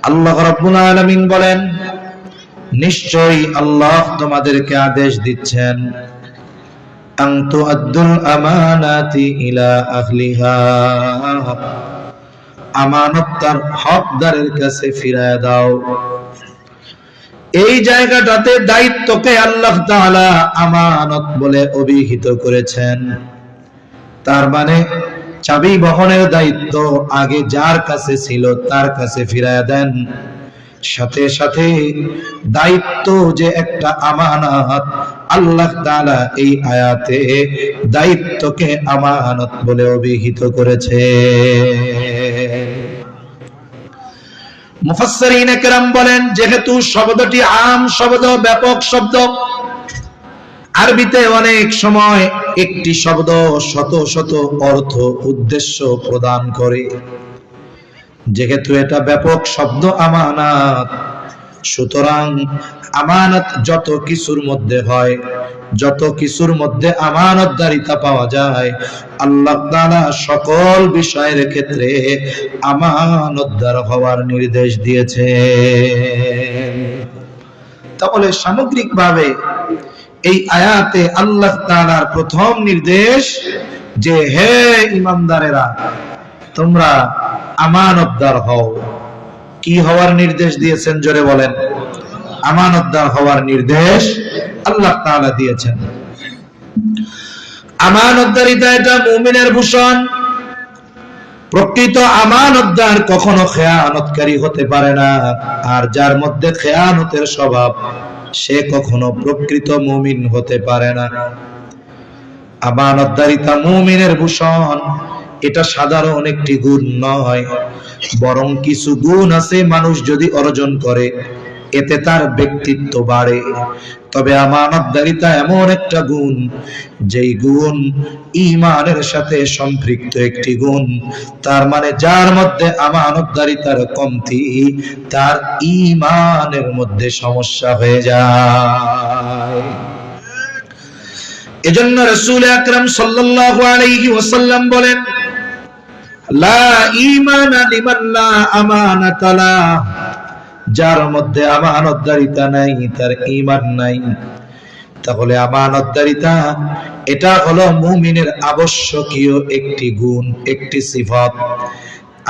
আল্লাহ রাব্বুল আলামিন বলেন, নিশ্চয়ই আল্লাহ তোমাদেরকে আদেশ দিচ্ছেন, আন তুআদ্দুল আমানাতি ইলা আহলিহা, আমানত তার হকদারের কাছে ফিরায় দাও। এই জায়গাটাতে দায়িত্বকে আল্লাহ তাআলা আমানত বলে অভিহিত করেছেন। তার মানে চাবি বহনের দায়িত্ব আগে যার কাছে ছিল তার কাছে ফিরায় দেন। সাথে সাথে দায়িত্ব যে একটা আমানত, আল্লাহ তাআলা এই আয়াতে দায়িত্বকে আমানত বলে অভিহিত করেছে। মুফাসসিরিন কেরাম বলেন, যেহেতু শব্দটি আম শব্দ, ব্যাপক শব্দ, আরবিতে অনেক সময় একটি শব্দ শত শত অর্থ উদ্দেশ্য প্রদান করে। যেহেতু এটা ব্যাপক শব্দ আমানত, সুতরাং আমানত যত কিছুর মধ্যে হয়, যত কিছুর মধ্যে আমানতদারিতা পাওয়া যায়, আল্লাহ তাআলা সকল বিষয়ের ক্ষেত্রে আমানতদার হওয়ার নির্দেশ দিয়েছে। তাহলে সামগ্রিকভাবে এই আয়াতে আল্লাহ তাআলার প্রথম নির্দেশ যে, হে ঈমানদারেরা, তোমরা আমানতদার হও। কি হওয়ার নির্দেশ দিয়েছেন জোরে বলেন? আমানতদার হওয়ার নির্দেশ আল্লাহ তাআলা দিয়েছেন। আমানতদারিতা এটা মুমিনের ভূষণ। প্রকৃত আমানতদার কখনো খেয়ানতকারী হতে পারে না, আর যার মধ্যে খেয়ানতের স্বভাব সে কখনো প্রকৃত মুমিন হতে পারে না। আমানতদারিতা মুমিনের ভূষণ। এটা সাধারণ একটি গুণ নয়, বরং কিছু গুণ আছে মানুষ যদি অর্জন করে এতে তার ব্যক্তিত্ব বাড়ে। তবে আমানতদারিতা এমন একটা গুণ, যেই গুণ ঈমানের সাথে সম্পৃক্ত একটি গুণ। তার মানে যার মধ্যে আমানতদারিতার কমতি, তার ঈমানের মধ্যে সমস্যা হয়ে যায়। এজন্য রাসূল আকরাম সাল্লাল্লাহু আলাইহি ওয়াসাল্লাম বলেন, লা ঈমানা লিমান লা আমানাতা লাহ, যার মধ্যে আমানতদারিতা নাই তার ঈমান নাই। তাহলে আমানতদারিতা এটা হলো মুমিনের আবশ্যকীয় একটি গুণ, একটি সিফাত।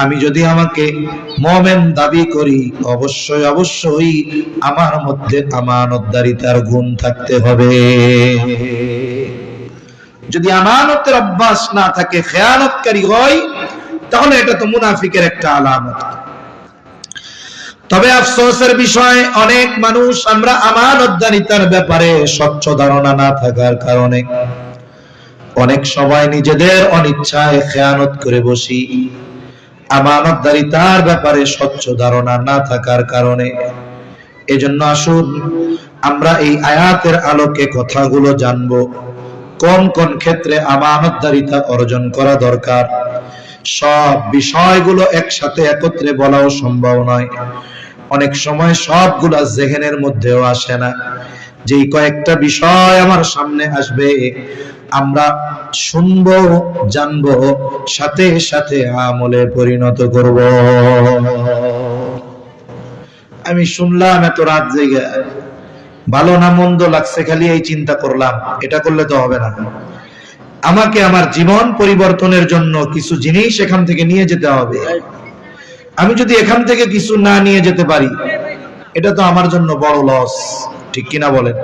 আমি যদি আমাকে মুমিন দাবি করি, অবশ্যই অবশ্যই আমার মধ্যে আমানতদারিতার গুণ থাকতে হবে। যদি আমানতের অভ্যাস না থাকে, খেয়ানতকারী হয়, তাহলে এটা তো মুনাফিকের একটা আলামত। তবে আফসোসের বিষয়, অনেক মানুষ আমরা আমানতদারিতার ব্যাপারে স্বচ্ছ ধারণা না থাকার কারণে অনেক সময় নিজেদের অনিচ্ছায় খেয়ানত করে বসি। আমানতদারিতার ব্যাপারে স্বচ্ছ ধারণা না থাকার কারণে। এজন্য আসুন আমরা এই আয়াতের আলোকে কথাগুলো জানবো, কোন কোন ক্ষেত্রে আমানতদারিতা অর্জন করা দরকার। সব বিষয়গুলো একসাথে একত্রে বলাও সম্ভব নয়। অনেক সময় সবগুলা জেহেনের মধ্যেও আসে না। যেই কয়েকটা বিষয় আমার সামনে আসবে, আমরা শুনবো, জানবো, সাথে সাথে আমলে পরিণত করব। আমি শুনলাম এত রাত জেগে, ভালো না মন্দ লাগছে, খালি এই চিন্তা করলাম, এটা করলে তো হবে না। আমাকে আমার জীবন পরিবর্তনের জন্য কিছু জিনিস এখান থেকে নিয়ে যেতে হবে। আমি যদি এখান থেকে কিছু না নিয়ে যেতে পারি, এটা তো আমার জন্য বড় লস। ঠিক কিনা বলেন?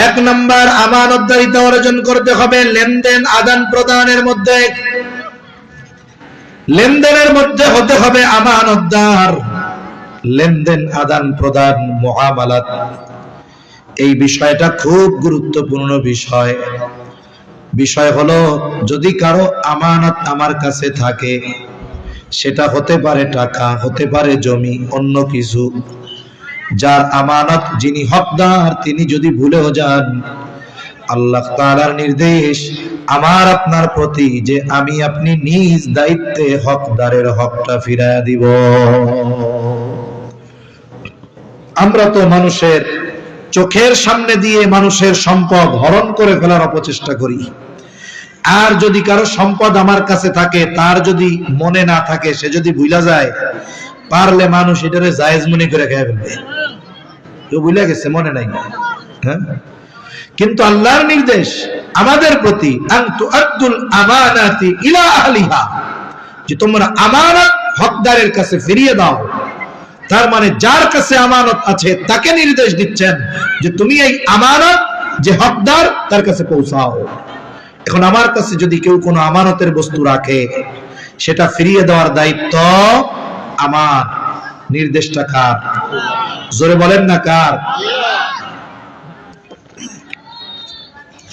এক নাম্বার, আমানতদারিতা অর্জন করতে হবে লেনদেন আদান প্রদানের মধ্যে। লেনদেনের মধ্যে হতে হবে আমানতদার। লেনদেন আদান প্রদান, মুআমালাত, এই বিষয়টা খুব গুরুত্বপূর্ণ বিষয়। বিষয় হলো, যদি কারো আমানত আমার কাছে থাকে, সেটা হতে পারে টাকা, হতে পারে জমি, অন্য কিছু, যার আমানত যিনি হকদার তিনি যদি ভুলেও যান, আল্লাহ তাআলার নির্দেশ আমার আপনার প্রতি যে আমি আপনি নিজ দায়িত্বে হকদারের হকটা ফিরায়া দিব। আমরা তো মানুষের চোখের সামনে দিয়ে মানুষের সম্পদ হরণ করে ফেলার অপচেষ্টা করি। আর যদি কারো সম্পদ আমার কাছে থাকে, তার যদি মনে না থাকে, সে যদি ভুলা যায়, পারলে মানুষ এটারে জায়েজ মনে করে খেয়ে ফেলবে। কেউ ভুলে গেছে, মনে নাই, হ্যাঁ? কিন্তু আল্লাহর নির্দেশ আমাদের প্রতি, আন তুআদ্দুল আমানাতি ইলা আহলিহা, যে তোমরা আমানত হকদারের কাছে ফিরিয়ে দাও। তার মানে যার কাছে আমানত আছে তাকে নির্দেশ দিচ্ছেন যে তুমি এই আমানত যে হকদার তার কাছে পৌঁছাও। এখন আমার কাছে যদি কেউ কোনো আমানতের বস্তু রাখে, সেটা ফিরিয়ে দেওয়ার দায়িত্ব আমার। নির্দেশটা কার? জোরে বলেন না কার?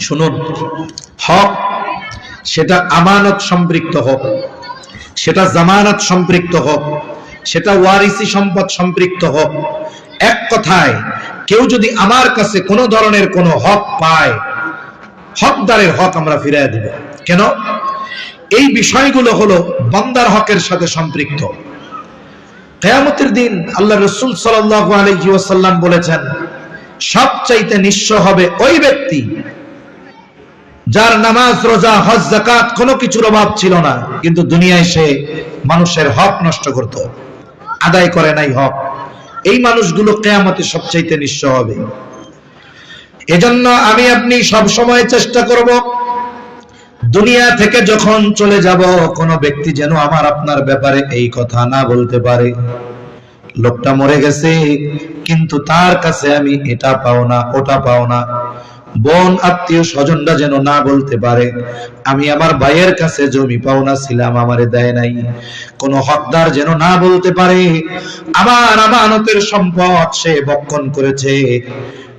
শুনুন, হক সেটা আমানত সম্পৃক্ত হোক, সেটা জামানত সম্পৃক্ত হোক, সেটা ওয়ারিসি সম্পদ সম্পৃক্ত হোক, এক কথায় কেউ যদি আমার কাছে কোনো ধরনের কোনো হক পায়, হকদারের হক আমরা ফিরিয়ে দিব। কেন? এই বিষয়গুলো হলো বান্দার হকের সাথে সম্পৃক্ত। কিয়ামতের দিন আল্লাহ রাসূল সাল্লাল্লাহু আলাইহি ওয়াসাল্লাম বলেছেন, সবচাইতে নিঃস্ব হবে ওই ব্যক্তি যার নামাজ, রোজা, হজ, যাকাত কোনো কিছুর অভাব ছিল না, কিন্তু দুনিয়ায় সে মানুষের হক নষ্ট করত, আদায় করে নাই হক। এই মানুষগুলো কিয়ামতে সবচাইতে নিঃস্ব হবে। এজন্য আমি আপনি সব সময় চেষ্টা করব, দুনিয়া থেকে যখন চলে যাব, কোন ব্যক্তি যেন আমার আপনার ব্যাপারে এই কথা না বলতে পারে, লোকটা মরে গেছে কিন্তু তার কাছে আমি এটা পাও না, ওটা পাও না। বোন, আত্মীয় স্বজনরা যেন না বলতে পারে আমি আমার ভাইয়ের কাছে জমি পাওনা ছিলাম, আমারে দেয় নাই। কোন হকদার যেন না বলতে পারে আমার আমানতের সম্পদ সে ভক্ষণ করেছে।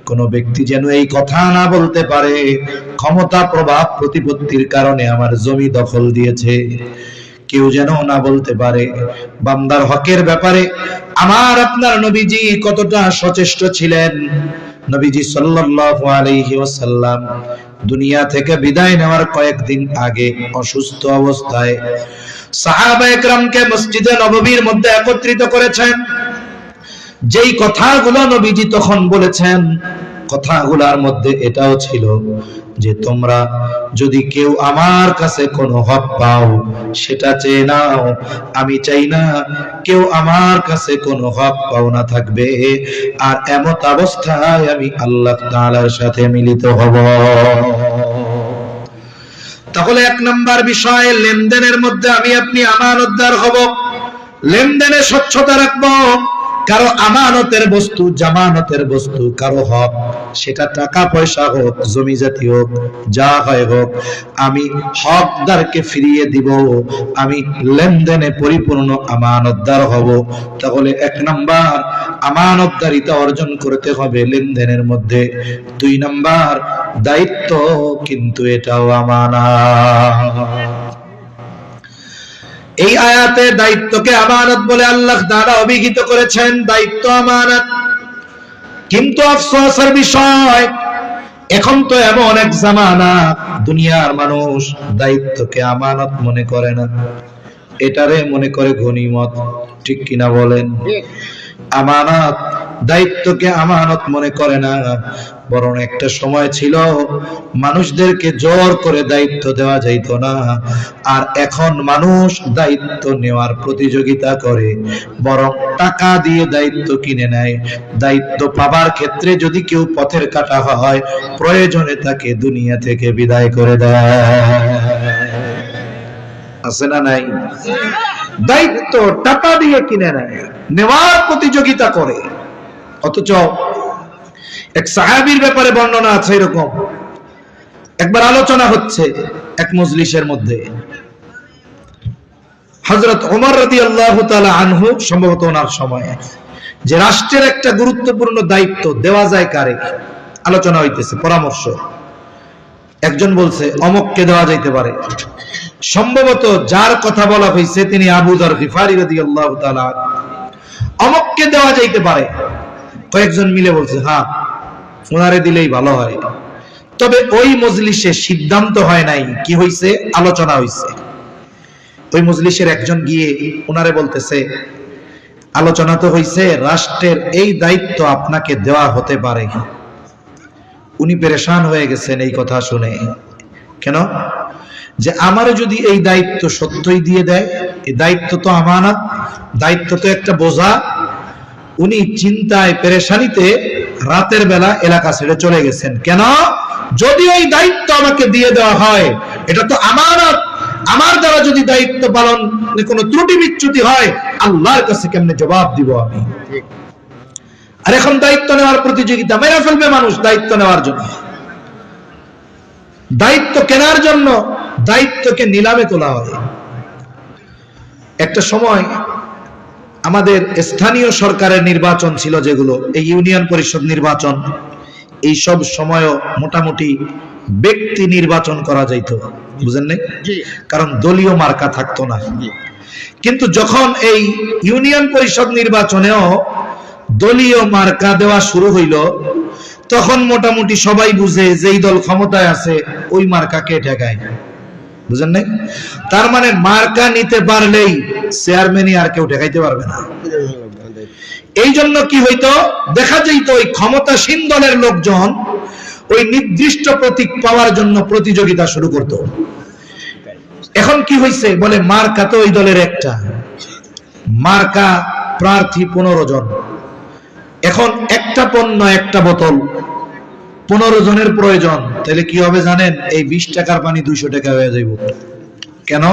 কোন ব্যক্তি যেন এই কথা না বলতে পারে ক্ষমতা, প্রভাব, প্রতিপত্তির কারণে আমার জমি দখল দিয়েছে। কেউ যেন না বলতে পারে। বান্দার হকের ব্যাপারে আমার আপনার নবীজি কতটা সচেষ্ট ছিলেন। নবীজি সাল্লাল্লাহু আলাইহি ওয়াসাল্লাম দুনিয়া থেকে বিদায় নেওয়ার কয়েকদিন আগে অসুস্থ অবস্থায় সাহাবায়ে কেরামকে মসজিদে নববীর মধ্যে একত্রিত করেছেন। যেই কথাগুলো নবীজি তখন বলেছেন, কথাগুলোর মধ্যে এটাও ছিল যে তোমরা যদি কেউ আমার কাছে কোনো হক পাও সেটা চেয়ে নাও। আমি চাই না কেউ আমার কাছে কোনো হক পাও না থাকবে, আর এমত অবস্থায় আমি আল্লাহ তাআলার সাথে মিলিত হব। তাহলে এক নাম্বার বিষয়, লেনদেনের মধ্যে আমি আপনি আমানতদার হব, লেনদেনে স্বচ্ছতা রাখবো। কারো আমানতের বস্তু, জামানতের বস্তু, কারো হক, সেটা টাকা পয়সা হোক, জমি জাতি হোক, যা হয় হোক, আমি হকদারকে ফিরিয়ে দিব। আমি লেনদেনে পরিপূর্ণ আমানতদার হব। তাহলে এক নাম্বার আমানতদারিতা অর্জন করতে হবে লেনদেনের মধ্যে। দুই নাম্বার দায়িত্ব, কিন্তু এটাও আমানত। এই আয়াতে দায়িত্বকে আমানত বলে আল্লাহ তাআলা অভিহিত করেছেন, দায়িত্ব আমানত। কিন্তু আফসোসের বিষয়, এখন তো এমন এক জামানা দুনিয়ার মানুষ দায়িত্বকে আমানত মনে করে না, এটারে মনে করে গনিমত। ঠিক কিনা বলেন? আমানত, দায়িত্বকে আমানত মনে করে না। বরং একটা সময় ছিল মানুষদেরকে জোর করে দায়িত্ব দেওয়া যাইত না, আর এখন মানুষ দায়িত্ব নেওয়ার প্রতিযোগিতা করে, বরং টাকা দিয়ে দায়িত্ব কিনে নেয়। দায়িত্ব পাবার ক্ষেত্রে যদি কেউ পথের কাটা হয়, প্রয়োজনে তাকে দুনিয়া থেকে বিদায় করে দেয়। আছে না নাই? দায়িত্ব টাকা দিয়ে কিনে নেয়, নেওয়ার প্রতিযোগিতা করে। অথচ এক সাহাবীর ব্যাপারে বর্ণনা আছে এরকম। একবার আলোচনা হচ্ছে এক মজলিসের মধ্যে, হযরত ওমর রাদিয়াল্লাহু তাআলা আনহু, সম্ভবত ওনার সময়, যে রাষ্ট্রের একটা গুরুত্বপূর্ণ দায়িত্ব দেওয়া যায় কারে, আলোচনা হইতেছে, পরামর্শ। একজন বলছে অমুককে দেওয়া যাইতে পারে। সম্ভবত যার কথা বলা হয়েছে তিনি আবু যর গিফারি রাদিয়াল্লাহু তাআলা। অমুককে দেওয়া যাইতে পারে। কয়েকজন মিলে বলছে হ্যাঁ, ওনারে দিলেই ভালো হয়। তবে ওই মজলিসে সিদ্ধান্ত হয় নাই, কি হইছে? আলোচনা হইছে। ওই মজলিসের একজন গিয়ে ওনারে বলতেছে, আলোচনা তো হইছে, রাষ্ট্রের এই দায়িত্ব আপনাকে দেওয়া হতে পারে। উনি পেরেশান হয়ে গেছেন এই কথা শুনে। কেন? যে আমারে যদি এই দায়িত্ব সত্যই দিয়ে দেয়, এই দায়িত্ব তো আমানত, দায়িত্ব তো একটা বোঝা। উনি চিন্তায় পেরেশানিতে রাতের বেলা এলাকা ছেড়ে চলে গেছেন। কেন? যদি এই দায়িত্ব আমাকে দিয়ে দেওয়া হয়, এটা তো আমানত, আমার দ্বারা যদি দায়িত্ব পালনে কোনো ত্রুটি বিচ্যুতি হয়, আল্লাহর কাছে কেমনে জবাব দিব আমি? আর এখন দায়িত্ব নেওয়ার প্রতিযোগিতা, মেরে ফেলবে মানুষ দায়িত্ব নেওয়ার জন্য, দায়িত্ব কেনার জন্য দায়িত্বকে নিলামে তোলা হয়। একটা সময় আমাদের স্থানীয় সরকারের নির্বাচন ছিল, যেগুলো এই ইউনিয়ন পরিষদ নির্বাচন, এই সব সময়ও মোটামুটি ব্যক্তি নির্বাচন করা যাইত, বুঝেন নাই? কারণ দলীয় মার্কা থাকতো না। কিন্তু যখন এই ইউনিয়ন পরিষদ নির্বাচনেও দলীয় মার্কা দেওয়া শুরু হইল, তখন মোটামুটি সবাই বুঝে যেই দল ক্ষমতায় আছে ওই মার্কাকে ঠেকায়, বুঝেন নাই? তার মানে মার্কা নিতে পারলেই চেয়ারম্যানই আর কেউ ঠেকাইতে পারবে না। এই জন্য কি হইতো, দেখা যাইত ওই ক্ষমতাসীন দলের লোকজন ওই নির্দিষ্ট প্রতীক পাওয়ার জন্য প্রতিযোগিতা শুরু করত। এখন কি হইছে, বলে মার্কা তো ওই দলের একটা, মার্কা প্রার্থী 15 জন, এখন একটা পণ্য একটা বোতল 15 জনের প্রয়োজন, তাহলে কি হবে জানেন? এই 20 টাকার পানি 200 টাকা হয়ে যাইব। কেন?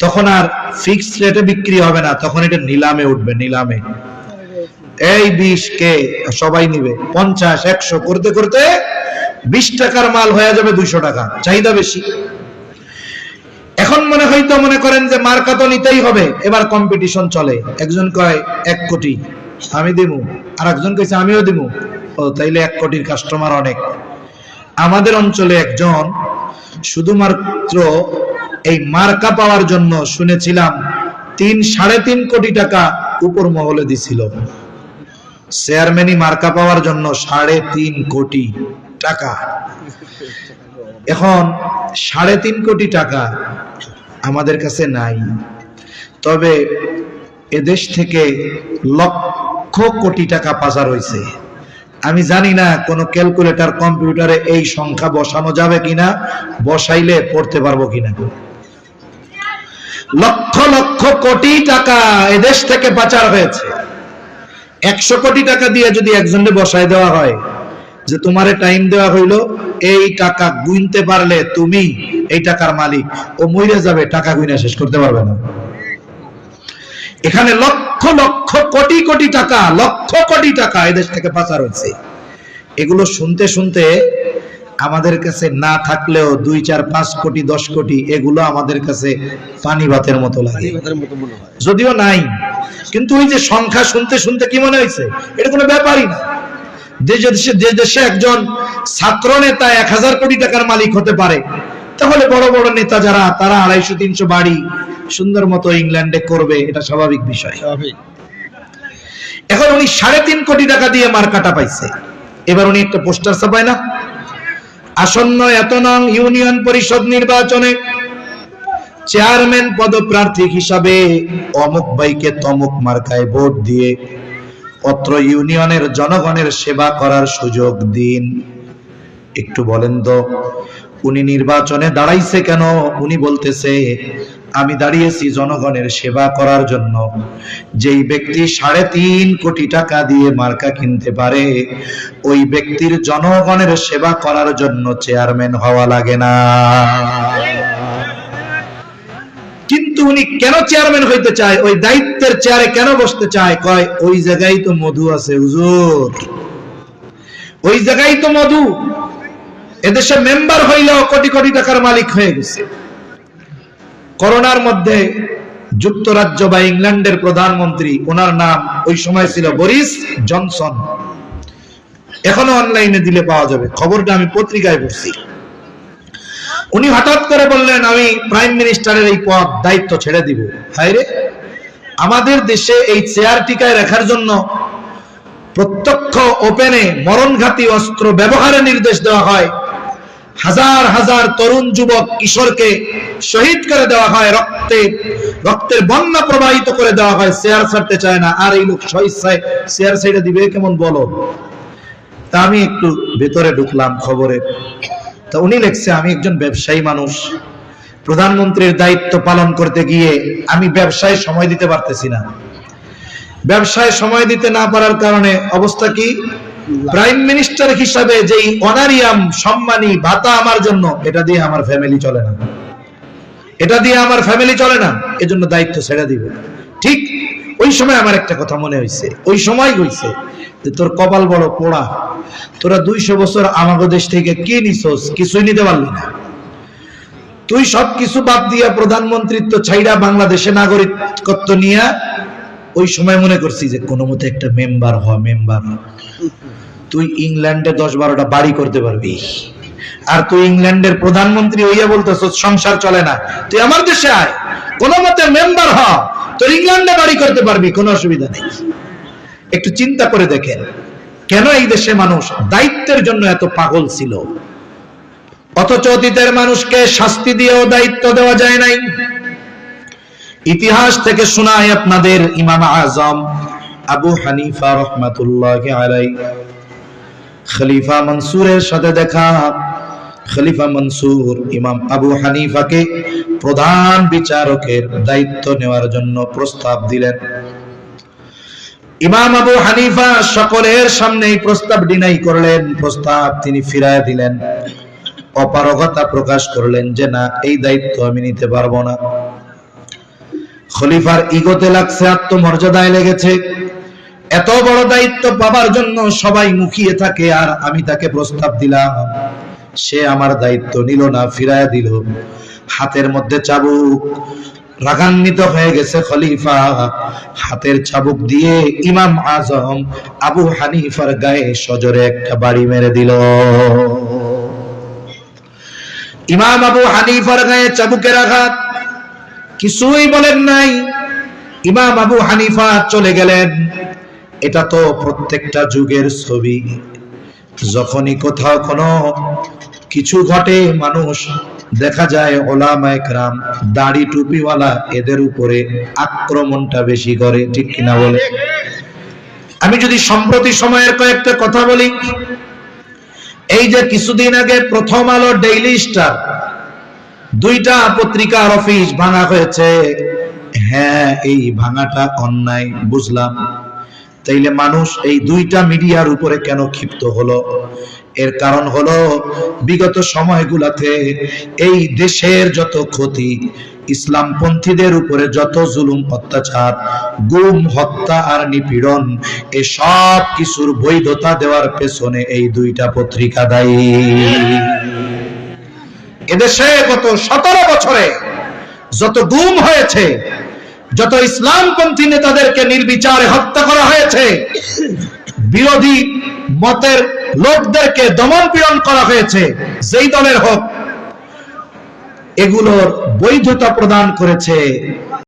তখন আর ফিক্সড রেটে বিক্রি হবে না, তখন এটা নিলামে উঠবে। নিলামে এই 20 কে সবাই নিবে, 50 100 করতে করতে 20 টাকার মাল হয়ে যাবে 200 টাকা, চাহিদা বেশি। এখন মনে করেন যে মার্কা তো নিতেই হবে, এবার কম্পিটিশন চলে। একজন কয় 1 কোটি আমি দিমু, আর একজন কইছে আমিও দিমু। ও তাইলে 1 কোটির কাস্টমার অনেক। আমাদের অঞ্চলে একজন শুধুমাত্র এই মার্কা পাওয়ার জন্য শুনেছিলাম 3-3.5 কোটি টাকা উপর মহলে দিছিল। চেয়ারম্যানই মার্কা পাওয়ার জন্য 3.5 কোটি টাকা। এখন 3.5 কোটি টাকা আমাদের কাছে নাই, তবে এদেশ থেকে লক্ষ কোটি টাকা পাচার হয়েছে। আমি জানি না কোন ক্যালকুলেটর কম্পিউটারে এই সংখ্যা বসানো যাবে কিনা, বসাইলে পড়তে পারবো কিনা। লক্ষ লক্ষ কোটি টাকা এদেশ থেকে পাচার হয়েছে। 100 কোটি টাকা দিয়ে যদি একজনকে বসায় দেওয়া হয় যে তোমারে টাইম দেওয়া হইলো, এই টাকা গুনতে পারলে তুমি এই টাকার মালিক, ও মরে যাবে, টাকা গুনে শেষ করতে পারবে না। এখানে লক্ষ লক্ষ কোটি কোটি টাকা, লক্ষ কোটি টাকা এদেশ থেকে পাচার হয়েছে। এগুলো শুনতে শুনতে আমাদের কাছে না থাকলেও 2, 4, 5 কোটি 10 কোটি এগুলো আমাদের কাছে পানি ভাতের মতো লাগে, যদিও নাই। কিন্তু ওই যে সংখ্যা শুনতে শুনতে কি মনে হয়েছে, এটা কোনো ব্যাপারই না। যে দেশে একজন ছাত্র নেতা 1000 কোটি টাকার মালিক হতে পারে, তাহলে বড় বড় নেতা যারা, তারা 250-300 বাড়ি সুন্দর মতো ইংল্যান্ডে করবে, এটা স্বাভাবিক বিষয়। এখন উনি 3.5 কোটি টাকা দিয়ে মার্কাটা পাইছে। এবার উনি একটা পোস্টার ছাপায় না, আসন্ন এত নং ইউনিয়ন পরিষদ নির্বাচনে চেয়ারম্যান পদপ্রার্থী হিসাবে অমুক ভাইকে তমুক মার্কায় ভোট দিয়ে অত্র ইউনিয়নের জনগণের সেবা করার সুযোগ দিন। একটু বলেন তো, উনি নির্বাচনে দাঁড়াইছে কেন? উনি বলতেছে আমি দাঁড়িয়েছি জনগণের সেবা করার জন্য। যেই ব্যক্তি 3.5 কোটি টাকা দিয়ে মার্কা কিনতে পারে, ওই ব্যক্তির জনগণের সেবা করার জন্য চেয়ারম্যান হওয়া লাগে না। কিন্তু উনি কেন চেয়ারম্যান হইতে চায়, ওই দায়িত্বের চেয়ারে কেন বসতে চায়? কয় ওই জায়গায় তো মধু আছে হুজুর, ওই জায়গায় তো মধু। এদেশে মেম্বার হইলেও কোটি কোটি টাকার মালিক হয়ে গেছে। করোনার মধ্যে যুক্তরাজ্য বা ইংল্যান্ডের প্রধানমন্ত্রী, ওনার নাম ওই সময় ছিল বরিস জনসন, এখনো অনলাইনে দিলে পাওয়া যাবে, খবরটা আমি পত্রিকায় পড়ছি। উনি হঠাৎ করে বললেন আমি প্রাইম মিনিস্টারের এই পদ দায়িত্ব ছেড়ে দিব। হায়রে, আমাদের দেশে এই চেয়ার টিকায় রাখার জন্য প্রত্যক্ষ ওপেনে মরণঘাতী অস্ত্র ব্যবহারের নির্দেশ দেওয়া হয়, হাজার হাজার তরুণ যুবক কিশোরকে শহীদ করে দেওয়া হয়, রক্তের বন্যা প্রবাহিত করে দেওয়া হয়, চেয়ার ছাড়তে চায় না। আর এই লোক স্বেচ্ছায় চেয়ার ছেড়ে দিবে কেমন বলো? তা আমি একটু ভেতরে ঢুকলাম খবরে, তা উনি লিখছে আমি একজন ব্যবসায়ী মানুষ, প্রধানমন্ত্রীর দায়িত্ব পালন করতে গিয়ে আমি ব্যবসায় সময় দিতে পারতেছি না। ব্যবসায় সময় দিতে না পারার কারণে অবস্থা কি, প্রাইম মিনিস্টার হিসাবে যেই অনারিয়াম সম্মানী ভাতা আমার জন্য, এটা দিয়ে আমার ফ্যামিলি চলে না, এটা দিয়ে আমার ফ্যামিলি চলে না, এজন্য দায়িত্ব ছেড়ে দিব। ঠিক ওই সময় আমার একটা কথা মনে হয়েছে, ওই সময় হয়েছে যে তোর কপাল বড় পোড়া, তোরা 200 বছর আমাদের দেশ থেকে কি নিছস, কিছুই নিতে পারলি না। তুই সবকিছু বাদ দিয়া প্রধানমন্ত্রিত্ব ছাইরা বাংলাদেশে নাগরিকত্ব নিয়ে ওই সময় মনে করছি যে কোনো মতে একটা মেম্বার হ, মেম্বার। তুই ইংল্যান্ডে 10-12টা বাড়ি করতে পারবি, আর তুই ইংল্যান্ডের প্রধানমন্ত্রী হইয়া বলতেছ সংসার চলে না, তুই আমার দেশে আয়, কোনো মতে মেম্বার হ, তোর ইংল্যান্ডে বাড়ি করতে পারবি, কোনো অসুবিধা নেই। একটু চিন্তা করে দেখেন কেন এই দেশে মানুষ দায়িত্বের জন্য এত পাগল ছিল, অথচ অতীতের মানুষকে শাস্তি দিয়েও দায়িত্ব দেওয়া যায় নাই। ইতিহাস থেকে শোনায় আপনাদের, ইমাম আজম আবু হানিফা রাহমাতুল্লাহি আলাইহি খলিফা মনসুরের সাথে দেখা। খলিফা মনসুর ইমাম আবু হানিফাকে প্রধান বিচারকের দায়িত্ব নেওয়ার জন্য প্রস্তাব দিলেন। ইমাম আবু হানিফা সকলের সামনে এই প্রস্তাব ডিনাই করলেন, প্রস্তাব তিনি ফিরায় দিলেন, অপারগতা প্রকাশ করলেন যে না, এই দায়িত্ব আমি নিতে পারবো না। খলিফার ইগোতে লাগছে, আত্মমর্যাদায় লেগেছে, এত বড় দায়িত্ব পাবার জন্য সবাই মুখিয়ে থাকে, আর আমি তাকে প্রস্তাব দিলাম, সে আমার দায়িত্ব নিল না, ফিরায় দিল। হাতের মধ্যে চাবুক, রাগান্বিত হয়ে গেছে খলিফা, হাতের চাবুক দিয়ে ইমাম আজম আবু হানিফার গায়ে সজোরে একটা বাড়ি মেরে দিল। ইমাম আবু হানিফার গায়ে চাবুকের আঘাত, কিছুই বলেন নাই, ইমাম আবু হানিফা চলে গেলেন। এটা তো প্রত্যেকটা যুগের ছবি, যখনই কোথাও কোনো কিছু ঘটে মানুষ দেখা যায় ওলামায়ে কেরাম দাড়ি টুপিওয়ালা এদের উপরে আক্রমণটা বেশি করে, ঠিক কিনা বলে? আমি যদি সম্প্রতি সময়ের কয়েকটা কথা বলি, এই যে কিছুদিন আগে প্রথম আলো, ডেইলি স্টার, 2টা পত্রিকার অফিস ভাঙা হয়েছে। হ্যাঁ, এই ভাঙাটা অন্যায়, বুঝলাম। তাইলে মানুষ এই 2টা মিডিয়ার উপরে কেন ক্ষিপ্ত হলো? এর কারণ হলো বিগত সময়গুলোতে এই দেশের যত ক্ষতি, ইসলামপন্থীদের উপরে যত জুলুম অত্যাচার, গুম, হত্যা আর নিপীড়ন, এই সব কিছুর বৈধতা দেওয়ার পেছনে এই 2টা পত্রিকা দায়ী। এদেশে গত 17 বছরে যত গুম হয়েছে, যত ইসলামপন্থী নেতাদেরকে নির্বিচারে হত্যা করা হয়েছে, বিরোধী মতের লোকদেরকে দমন পীড়ন করা হয়েছে, যেই দলের হোক, এগুলোর বৈধতা প্রদান করেছে